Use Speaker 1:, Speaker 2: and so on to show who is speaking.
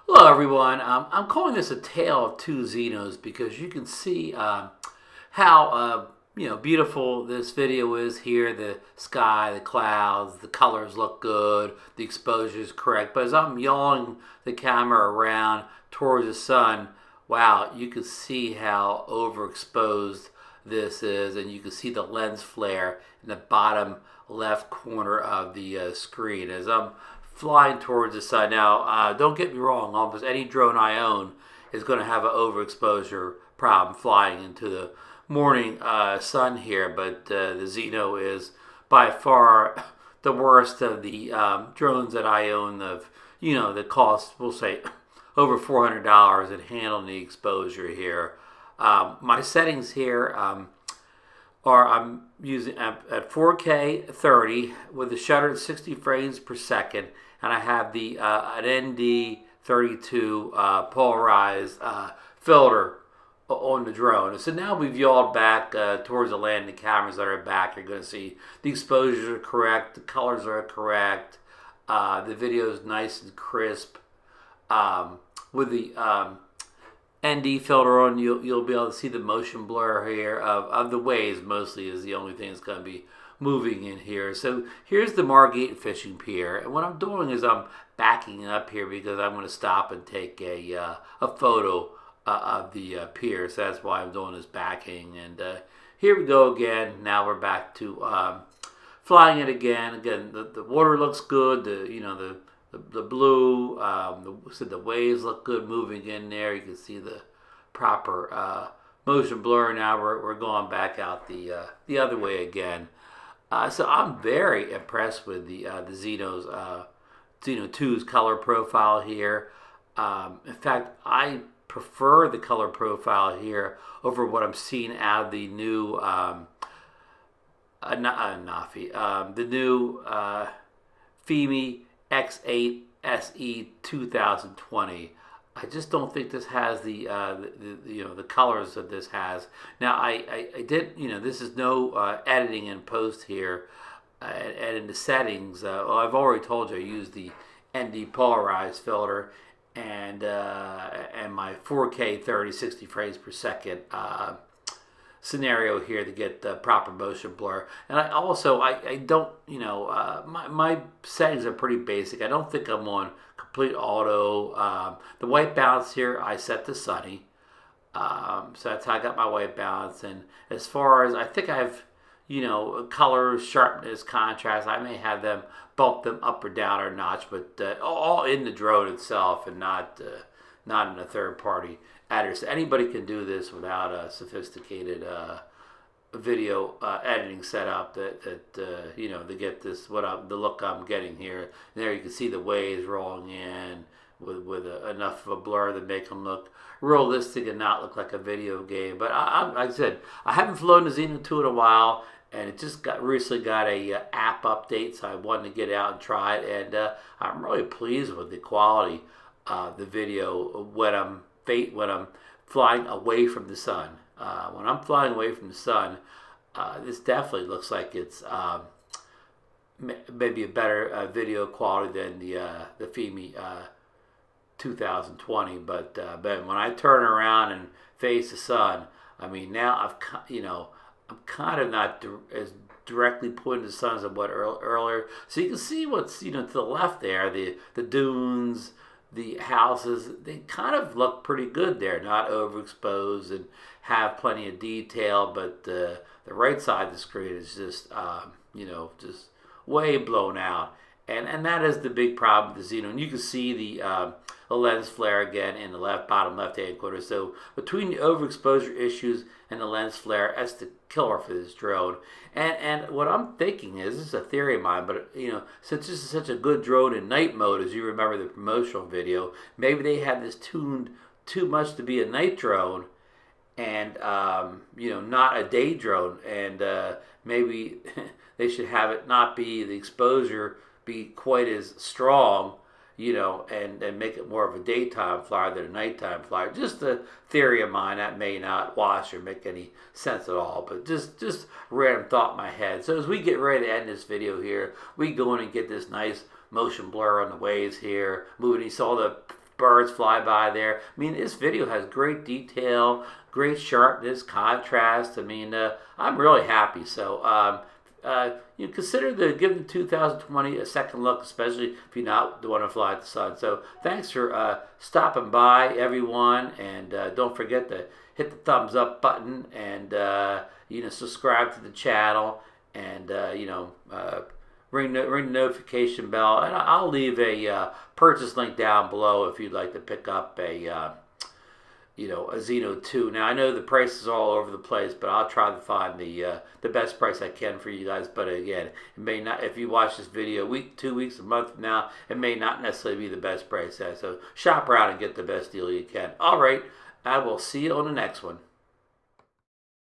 Speaker 1: Hello, everyone. I'm calling this a tale of two Xenos because you can see how beautiful this video is here. The sky, the clouds, the colors look good, the exposure is correct. But as I'm yawing the camera around towards the sun, wow, you can see how overexposed this is, and you can see the lens flare in the bottom left corner of the screen as I'm flying towards the sun. Now, don't get me wrong, almost any drone I own is going to have an overexposure problem flying into the morning sun here, but the Xeno is by far the worst of the drones that I own. That cost, we'll say, over $400 in handling the exposure here. My settings here I'm using at 4K 30 with the shutter at 60 frames per second, and I have the an ND32 polarized filter on the drone. So now we've yawed back towards the land. The cameras that are back, you're going to see the exposures are correct, the colors are correct, the video is nice and crisp. With the ND filter on, you'll be able to see the motion blur here of the waves. Mostly is the only thing that's going to be moving in here. So here's the Margate fishing pier, and what I'm doing is I'm backing up here because I'm going to stop and take a photo of the pier. So that's why I'm doing this backing. And here we go again. Now we're back to flying it again. Again, the water looks good. The blue, the waves look good moving in there. You can see the proper motion blur. Now we're going back out the other way again. So I'm very impressed with the Xeno's Xeno 2's color profile here. In fact, I prefer the color profile here over what I'm seeing out of the new Nafi, the new Fimi X8 SE 2020. I just don't think this has the colors that this has. Now I did, this is no editing in post here, and in the settings, I've already told you I use the ND polarized filter and my 4K 30 60 frames per second scenario here to get the proper motion blur. And I don't, my settings are pretty basic. I don't think I'm on complete auto. The white balance here I set to sunny, so that's how I got my white balance. And as far as, I think I've, colors, sharpness, contrast, I may have them bump them up or down or notch, but all in the drone itself and not in a third party editor. So anybody can do this without a sophisticated video editing setup to get this the look I'm getting here. And there you can see the waves rolling in with enough of a blur to make them look realistic and not look like a video game. But like I said, I haven't flown the Xeno 2 in a while, and it just recently got a app update, so I wanted to get out and try it, and I'm really pleased with the quality of the video when I'm flying away from the sun. When I'm flying away from the sun, this definitely looks like it's maybe a better video quality than the Fimi 2020. But when I turn around and face the sun, I mean, now I'm kind of not as directly pointing to the sun as I was earlier. So you can see what's to the left there, the dunes, the houses, they kind of look pretty good there, not overexposed and have plenty of detail. But the right side of the screen is just just way blown out, and that is the big problem with the Xeno. And you can see the lens flare again in the bottom left hand corner. So between the overexposure issues and the lens flare, that's the killer for this drone. And what I'm thinking is, this is a theory of mine, but since this is such a good drone in night mode, as you remember the promotional video, maybe they had this tuned too much to be a night drone and not a day drone, and maybe they should have it not be the exposure be quite as strong, and make it more of a daytime flyer than a nighttime flyer. Just a theory of mine that may not wash or make any sense at all, but just random thought in my head. So as we get ready to end this video here, we go in and get this nice motion blur on the waves here, moving. You saw the birds fly by there. I mean, this video has great detail, great sharpness, contrast. I mean, I'm really happy. So you consider giving 2020 a second look, especially if you're not the one to fly at the sun. So thanks for stopping by, everyone, and don't forget to hit the thumbs up button and subscribe to the channel, and ring the notification bell, and I'll leave a purchase link down below if you'd like to pick up a Xeno 2. Now I know the prices are all over the place, but I'll try to find the best price I can for you guys. But again, it may not. If you watch this video a week, 2 weeks, a month from now, it may not necessarily be the best price. So shop around and get the best deal you can. All right, I will see you on the next one.